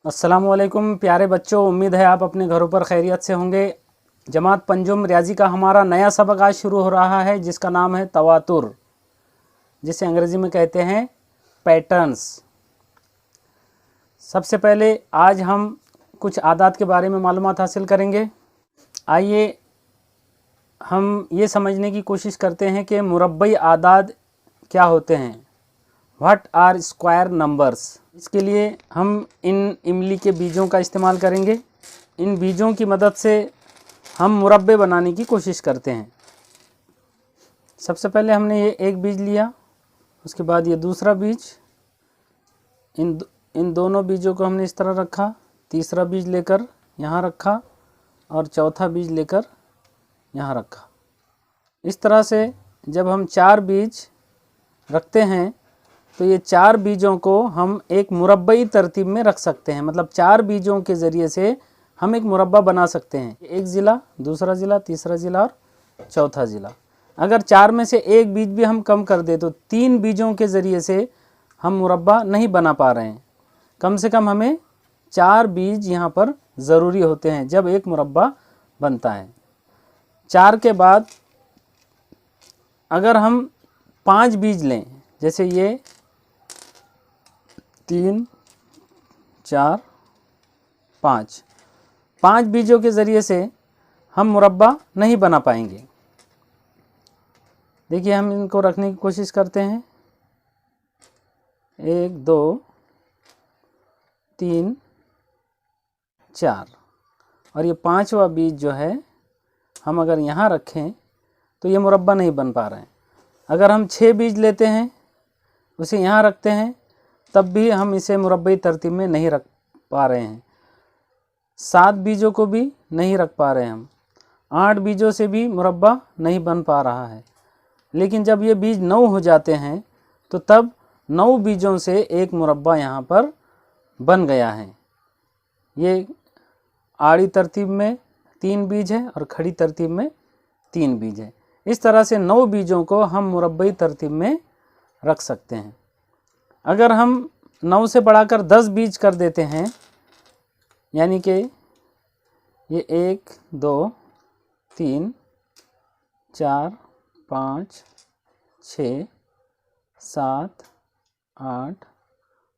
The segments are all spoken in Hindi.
अस्सलामुअलैकुम प्यारे बच्चों, उम्मीद है आप अपने घरों पर खैरियत से होंगे। जमात पंजुम रियाजी का हमारा नया सबक आज शुरू हो रहा है, जिसका नाम है तवातुर, जिसे अंग्रेज़ी में कहते हैं पैटर्न्स। सबसे पहले आज हम कुछ आदात के बारे में मालूमात हासिल करेंगे। आइए हम ये समझने की कोशिश करते हैं कि मुरब्बई आदाद क्या होते हैं। What are square numbers. इसके लिए हम इन इमली के बीजों का इस्तेमाल करेंगे। इन बीजों की मदद से हम मुरब्बे बनाने की कोशिश करते हैं। सबसे पहले हमने ये एक बीज लिया, उसके बाद ये दूसरा बीज, इन दोनों बीजों को हमने इस तरह रखा, तीसरा बीज लेकर यहाँ रखा और चौथा बीज लेकर यहाँ रखा। इस तरह से जब हम 4 बीज रखते हैं तो ये 4 बीजों को हम एक मुरब्बई तरतीब में रख सकते हैं। मतलब 4 बीजों के ज़रिए से हम एक मुरब्बा बना सकते हैं। एक ज़िला, दूसरा ज़िला, तीसरा ज़िला और चौथा ज़िला। अगर 4 में से एक बीज भी हम कम कर दे तो 3 बीजों के ज़रिए से हम मुरब्बा नहीं बना पा रहे हैं। कम से कम हमें 4 बीज यहाँ पर ज़रूरी होते हैं जब एक मुरब्बा बनता है। 4 के बाद अगर हम 5 बीज लें, जैसे ये 3, 4, 5 बीजों के ज़रिए से हम मुरब्बा नहीं बना पाएंगे। देखिए हम इनको रखने की कोशिश करते हैं। 1, 2, 3, 4 और ये 5वां बीज जो है हम अगर यहाँ रखें तो ये मुरब्बा नहीं बन पा रहे हैं। अगर हम 6 बीज लेते हैं, उसे यहाँ रखते हैं, तब भी हम इसे मुरब्बई तरतीब में नहीं रख पा रहे हैं। 7 बीजों को भी नहीं रख पा रहे हैं हम। 8 बीजों से भी मुरब्बा नहीं बन पा रहा है। लेकिन जब ये बीज 9 हो जाते हैं तो तब 9 बीजों से एक मुरब्बा यहाँ पर बन गया है। ये आड़ी तरतीब में 3 बीज है और खड़ी तरतीब में 3 बीज है। इस तरह से 9 बीजों को हम मुरब्बई तरतीब में रख सकते हैं। अगर हम 9 से बढ़ाकर 10 बीज कर देते हैं, यानी कि ये 1, 2, 3, 4, 5, 6, 7, 8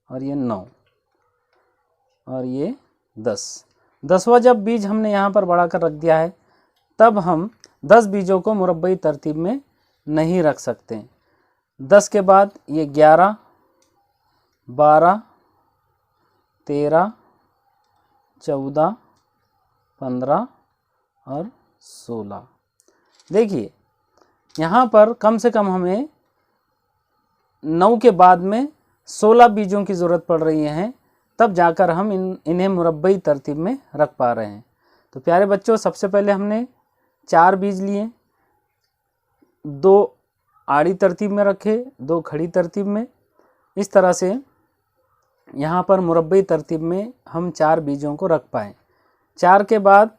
और ये 9 और ये 10। 10वां जब बीज हमने यहाँ पर बढ़ाकर रख दिया है, तब हम 10 बीजों को मुरब्बई तरतीब में नहीं रख सकते। 10 के बाद ये 11, 12, 13, 14, 15 और 16। देखिए यहाँ पर कम से कम हमें 9 के बाद में 16 बीजों की ज़रूरत पड़ रही है, तब जाकर हम इन्हें मुरब्बई तरतीब में रख पा रहे हैं। तो प्यारे बच्चों, सबसे पहले हमने 4 बीज लिए, 2 आड़ी तरतीब में रखे, 2 खड़ी तरतीब में। इस तरह से यहाँ पर मुरब्बई तरतीब में हम 4 बीजों को रख पाएँ। 4 के बाद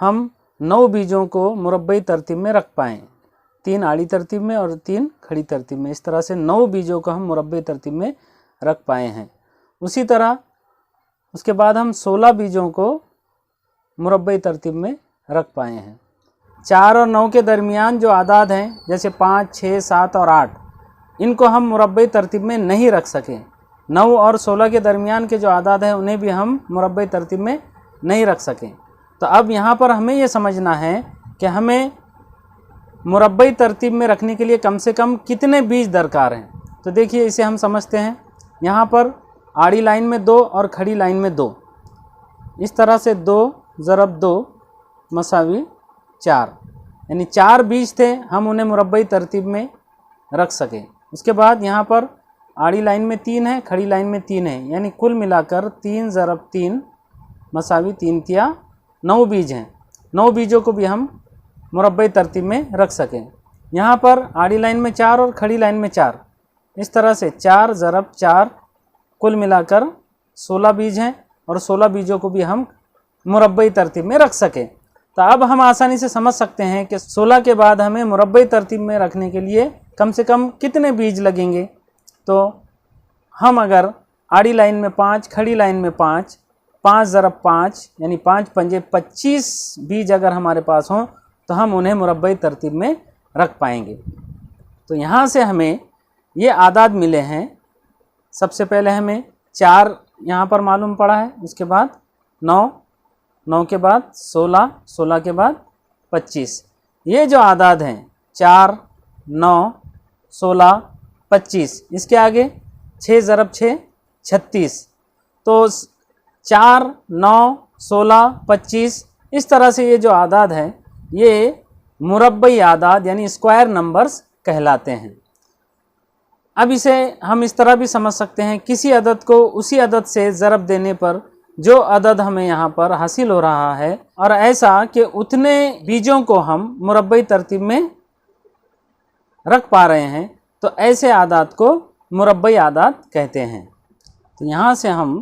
हम 9 बीजों को मुरब्बई तरतीब में रख पाएँ, 3 आड़ी तरतीब में और 3 खड़ी तरतीब में। इस तरह से 9 बीजों को हम मुरब्बई तरतीब में रख पाए हैं। उसी तरह उसके बाद हम 16 बीजों को मुरब्बई तरतीब में रख पाए हैं। 4 और 9 के दरमियान जो आदाद हैं, जैसे 5, 6, 7 और 8, इनको हम मुरब्बई तरतीब में नहीं रख सके। 9 और 16 के दरमियान के जो आदाद हैं, उन्हें भी हम मुरब्बई तरतीब में नहीं रख सकें। तो अब यहाँ पर हमें ये समझना है कि हमें मुरब्बई तरतीब में रखने के लिए कम से कम कितने बीज दरकार हैं। तो देखिए इसे हम समझते हैं। यहाँ पर आड़ी लाइन में 2 और खड़ी लाइन में 2। इस तरह से 2 ज़रब 2 मसावी 4, यानी 4 बीज थे, हम उन्हें मुरब्बई तरतीब में रख सकें। उसके बाद यहाँ पर आड़ी लाइन में 3 है, खड़ी लाइन में 3 है, यानी कुल मिलाकर 3 ज़रब 3 मसावी 3 तिया 9 बीज हैं। 9 बीजों को भी हम मुरब्बई तरतीब में रख सकें। यहाँ पर आड़ी लाइन में 4 और खड़ी लाइन में 4। इस तरह से 4 ज़रब 4 कुल मिलाकर 16 बीज हैं और 16 बीजों को भी हम मुरब्बई तरतीब में रख सकें। तो अब हम आसानी से समझ सकते हैं कि 16 के बाद हमें मुरब्बई तरतीब में रखने के लिए कम से कम कितने बीज लगेंगे। तो हम अगर आड़ी लाइन में 5, खड़ी लाइन में 5, 5 ज़रब 5 यानी 5 पंजे 25 बीज अगर हमारे पास हों तो हम उन्हें मुरब्बई तरतीब में रख पाएंगे। तो यहाँ से हमें ये आदाद मिले हैं। सबसे पहले हमें 4 यहाँ पर मालूम पड़ा है, उसके बाद 9, 9 के बाद 16, 16 के बाद 25। ये जो आदाद हैं 4, 9, 16, 25, इसके आगे 6 ज़रब 6 36। तो 4, 9, 16, 25 इस तरह से ये जो आदाद हैं ये मुरब्बई आदाद यानी स्क्वायर नंबर्स कहलाते हैं। अब इसे हम इस तरह भी समझ सकते हैं, किसी अदद को उसी अदद से ज़रब देने पर जो अदद हमें यहाँ पर हासिल हो रहा है, और ऐसा कि उतने बीजों को हम मुरब्बई तरतीब में रख पा रहे हैं, तो ऐसे आदाद को मुरब्बई आदाद कहते हैं। तो यहाँ से हम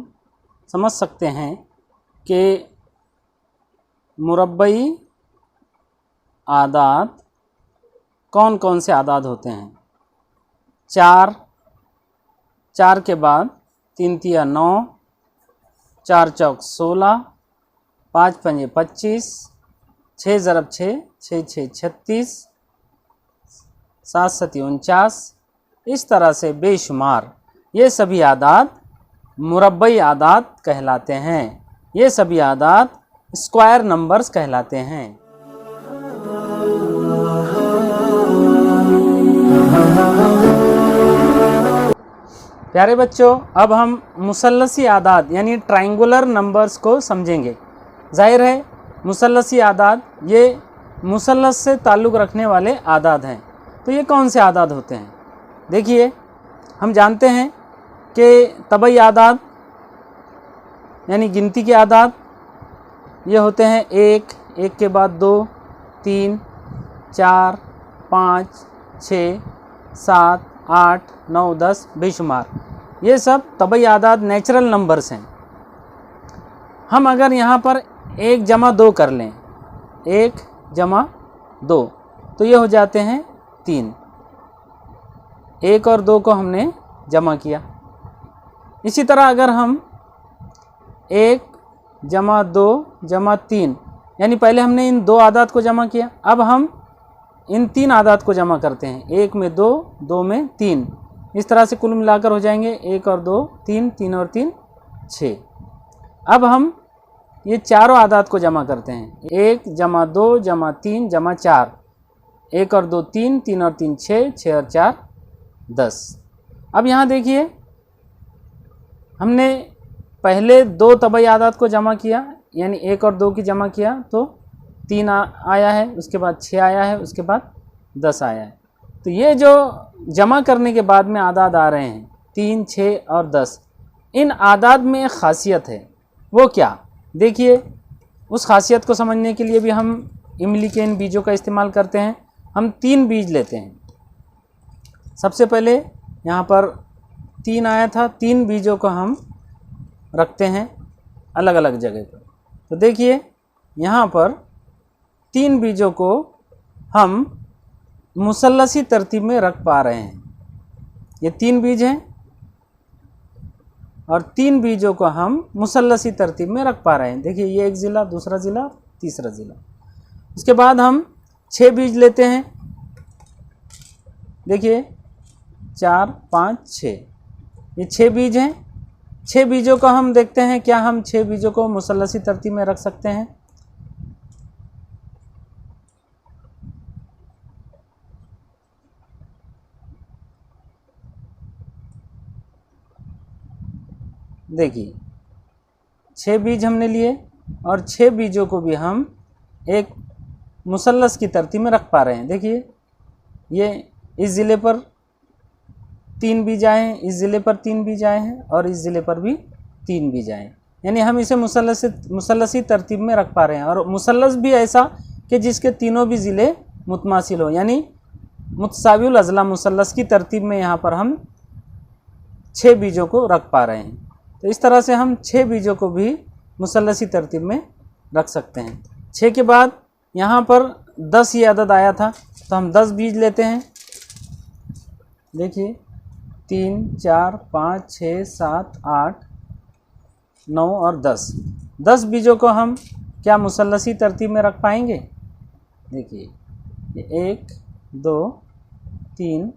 समझ सकते हैं कि मुरब्बई आदाद कौन कौन से आदाद होते हैं। 4, 4 के बाद 3 तिया 9, 4 चौक 16, 5 पंजे 25, 6 ज़रब 6 6 6 36, 7 सती 49। इस तरह से बेशुमार ये सभी आदाद मुरब्बई आदाद कहलाते हैं। ये सभी आदाद स्क्वायर नंबर्स कहलाते हैं। प्यारे बच्चों, अब हम मुसल्लसी आदाद यानी ट्रायंगुलर नंबर्स को समझेंगे। जाहिर है मुसल्लसी आदाद ये मुसल्लस से ताल्लुक़ रखने वाले आदाद हैं। तो ये कौन से आदाद होते हैं? देखिए, हम जानते हैं कि तबई आदाद यानी गिनती के आदाद ये होते हैं 1, 1 के बाद 2, 3, 4, 5, 6, 7, 8, 9, 10 बेशुमार। ये सब तबई आदाद नेचुरल नंबर्स हैं। हम अगर यहाँ पर 1 जमा 2 कर लें, 1 जमा 2, तो ये हो जाते हैं 3। 1 और 2 को हमने जमा किया। इसी तरह अगर हम 1 जमा 2 जमा 3 यानी पहले हमने इन 2 आदाद को जमा किया, अब हम इन 3 आदाद को जमा करते हैं। 1 में 2, 2 में 3, इस तरह से कुल मिलाकर हो जाएंगे 1 और 2 3, 3 और 3 6। अब हम ये चारों आदाद को जमा करते हैं। 1 जमा 2 जमा 3 जमा 4, 1 और 2 3, 3 और 3 6, 6 और 4 10। अब यहाँ देखिए, हमने पहले 2 तबई आदाद को जमा किया यानी 1 और 2 की जमा किया तो 3 आया है, उसके बाद 6 आया है, उसके बाद 10 आया है। तो ये जो जमा करने के बाद में आदाद आ रहे हैं 3, 6 और 10, इन आदाद में एक ख़ासियत है। वो क्या? देखिए, उस ख़ासियत को समझने के लिए भी हम इमली के इन बीजों का इस्तेमाल करते हैं। हम 3 बीज लेते हैं। सबसे पहले यहाँ पर 3 आया था, 3 बीजों को हम रखते हैं अलग अलग जगह पर। तो देखिए, यहाँ पर 3 बीजों को हम मुसल्लसी तरतीब में रख पा रहे हैं। ये 3 बीज हैं और 3 बीजों को हम मुसल्लसी तरतीब में रख पा रहे हैं। देखिए, ये एक ज़िला, दूसरा ज़िला, तीसरा ज़िला। उसके बाद हम 6 बीज लेते हैं। देखिए, 4, 5, 6, ये 6 बीज हैं। 6 बीजों को हम देखते हैं क्या हम 6 बीजों को मुसल्लसी तरतीब में रख सकते हैं। देखिए, 6 बीज हमने लिए और 6 बीजों को भी हम एक मुसल्लस की तरतीब में रख पा रहे हैं। देखिए, ये इस ज़िले पर 3 बीज आए हैं, इस ज़िले पर 3 बीज आए हैं और इस ज़िले पर भी 3 बीज आए हैं। यानी हम इसे मुसल्लसी तरतीब में रख पा रहे हैं। और मुसल्लस भी ऐसा कि जिसके तीनों भी ज़िले मुतमासिल हो, यानी मुतसाविउल अज़ला मुसल्लस की तरतीब में यहाँ पर हम 6 बीजों को रख पा रहे हैं। तो इस तरह से हम 6 बीजों को भी मुसल्लसी तरतीब में रख सकते हैं। 6 के बाद यहाँ पर 10 ये अदद आया था, तो हम 10 बीज लेते हैं। देखिए, 3 4 5 6 7 8 9 और 10। 10 बीजों को हम क्या मुसल्लसी तरतीब में रख पाएंगे? देखिए, ये 1 2 3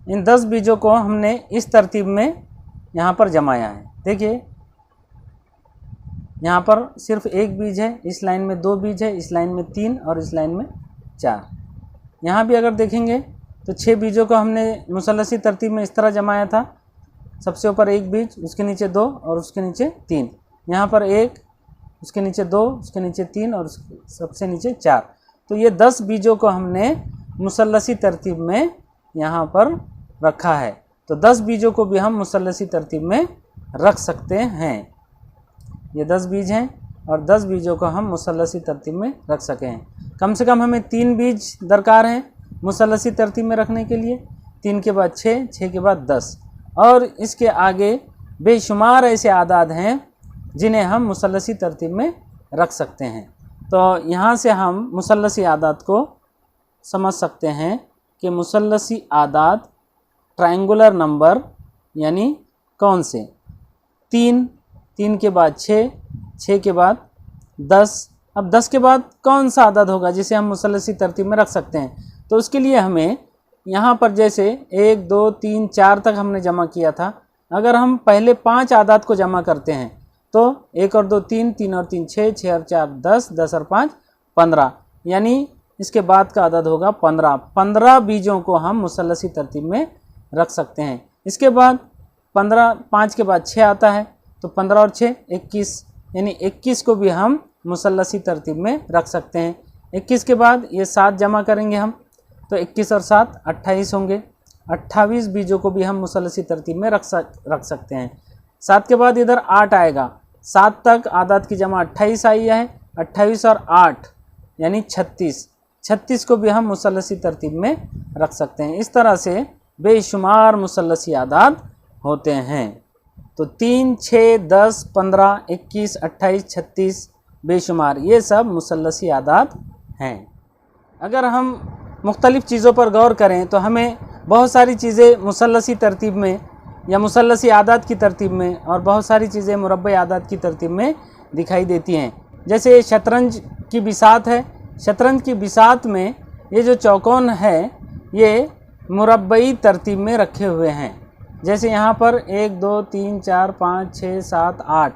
इन 10 बीजों को हमने इस तरतीब में यहाँ पर जमाया है। देखिए, यहाँ पर सिर्फ एक बीज है, इस लाइन में 2 बीज है, इस लाइन में 3 और इस लाइन में 4। यहाँ भी अगर देखेंगे तो 6 बीजों को हमने मुसल्लसी तरतीब में इस तरह जमाया था। सबसे ऊपर एक बीज, उसके नीचे 2 और उसके नीचे 3। यहाँ पर 1, उसके नीचे 2, उसके नीचे 3 और सबसे नीचे 4। तो ये 10 बीजों को हमने मुसल्लसी तरतीब में यहाँ पर रखा है। तो 10 बीजों को भी हम मुसल्लसी तरतीब में रख सकते हैं। ये 10 बीज हैं और 10 बीजों को हम मुसल्लसी तरतीब में रख सके हैं। कम से कम हमें 3 बीज दरकार हैं मुसल्लसी तरतीब में रखने के लिए। 3 के बाद 6, 6 के बाद 10 और इसके आगे बेशुमार ऐसे आदाद हैं जिन्हें हम मुसल्लसी तरतीब में रख सकते हैं। तो यहाँ से हम मुसल्लसी आदाद को समझ सकते हैं कि मुसल्लसी आदाद ट्रायंगुलर नंबर यानी कौन से? 3, 3 के बाद 6, 6 के बाद 10। अब 10 के बाद कौन सा आदद होगा जिसे हम मुसल्लसी तरतीब में रख सकते हैं? तो उसके लिए हमें यहाँ पर जैसे 1 2 3 4 तक हमने जमा किया था, अगर हम पहले 5 आदाद को जमा करते हैं तो 1 और 2 3, 3 और 3 6, 6 और 4 10, 10 और 5 15, यानी इसके बाद का आदद होगा 15। 15 बीजों को हम मुसल्लसी तरतीब में रख सकते हैं। इसके बाद 15, 5 के बाद 6 आता है तो 15 और 6 21, यानी 21 को भी हम मुसल्लसी तरतीब में रख सकते हैं। 21 के बाद ये 7 जमा करेंगे हम तो 21 और 7 28 होंगे। 28 बीजों को भी हम मुसल्लसी तरतीब में रख सकते हैं। 7 के बाद इधर 8 आएगा। 7 तक आदाद की जमा 28 आई है। 28 और 8 यानी 36। 36 को भी हम मुसल्लसी तरतीब में रख सकते हैं। इस तरह से बेशुमार मुसल्लसी आदाद होते हैं। तो 3, 6, 10, 15, 21, 28, 36 बेशुमार, ये सब मुसल्लसी आदाद हैं। अगर हम मुख्तलिफ़ चीज़ों पर गौर करें तो हमें बहुत सारी चीज़ें मुसल्लसी तरतीब में या मुसल्लसी आदाद की तरतीब में और बहुत सारी चीज़ें मुरब्बई आदाद की तरतीब में दिखाई देती हैं। जैसे शतरंज की बिसात है। शतरंज की बिसात में ये जो चौकोन है ये मुरब्बई तरतीब में रखे हुए हैं। जैसे यहाँ पर 1 2 3 4 5 6 7 8,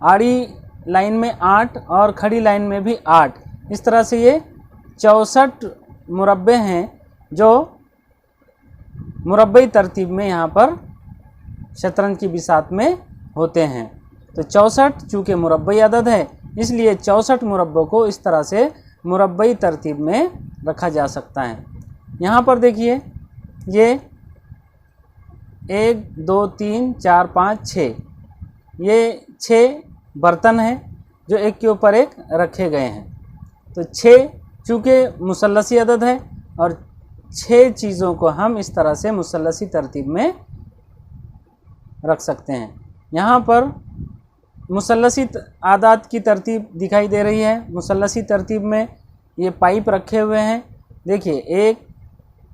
आड़ी लाइन में 8 और खड़ी लाइन में भी 8। इस तरह से ये 64 मुरब्बे हैं जो मुरब्बई तरतीब में यहाँ पर शतरंज की बिसात में होते हैं। तो 64 चूँकि मुरब्बई अदद है इसलिए 64 मुरब्बों को इस तरह से मुरब्बई तरतीब में रखा जा सकता है। यहाँ पर देखिए ये 1 2 3 4 5 6, ये 6 बर्तन हैं जो एक के ऊपर एक रखे गए हैं। तो 6 चूँकि मुसल्लसी अदद है और 6 चीज़ों को हम इस तरह से मुसल्लसी तरतीब में रख सकते हैं। यहाँ पर मुसल्लसी आदाद की तरतीब दिखाई दे रही है। मुसल्लसी तरतीब में ये पाइप रखे हुए हैं। देखिए 1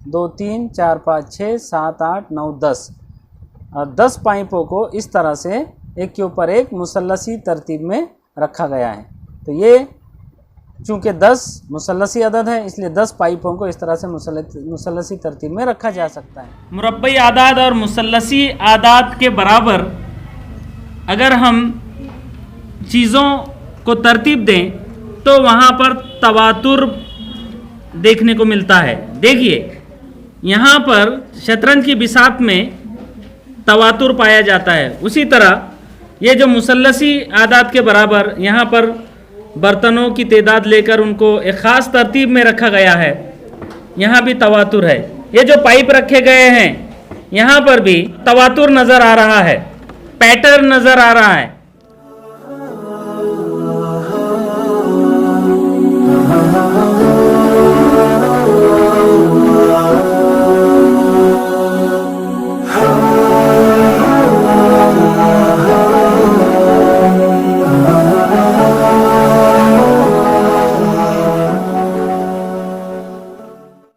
2 3 4 5 6 7 8 9 10 और 10 पाइपों को इस तरह से एक के ऊपर एक मुसल्लसी तरतीब में रखा गया है। तो ये चूँकि 10 मुसल्लसी अदद है इसलिए 10 पाइपों को इस तरह से मुसल्लसी तरतीब में रखा जा सकता है। मुरब्बई आदाद और मुसल्लसी आदाद के बराबर अगर हम चीज़ों को तरतीब दें तो वहाँ पर तवातुर देखने को मिलता है। देखिए यहाँ पर शतरंज की बिसात में तवातुर पाया जाता है। उसी तरह ये जो मुसल्लसी आदाद के बराबर यहाँ पर बर्तनों की तादाद लेकर उनको एक ख़ास तरतीब में रखा गया है, यहाँ भी तवातुर है। ये जो पाइप रखे गए हैं यहाँ पर भी तवातुर नज़र आ रहा है, पैटर्न नज़र आ रहा है।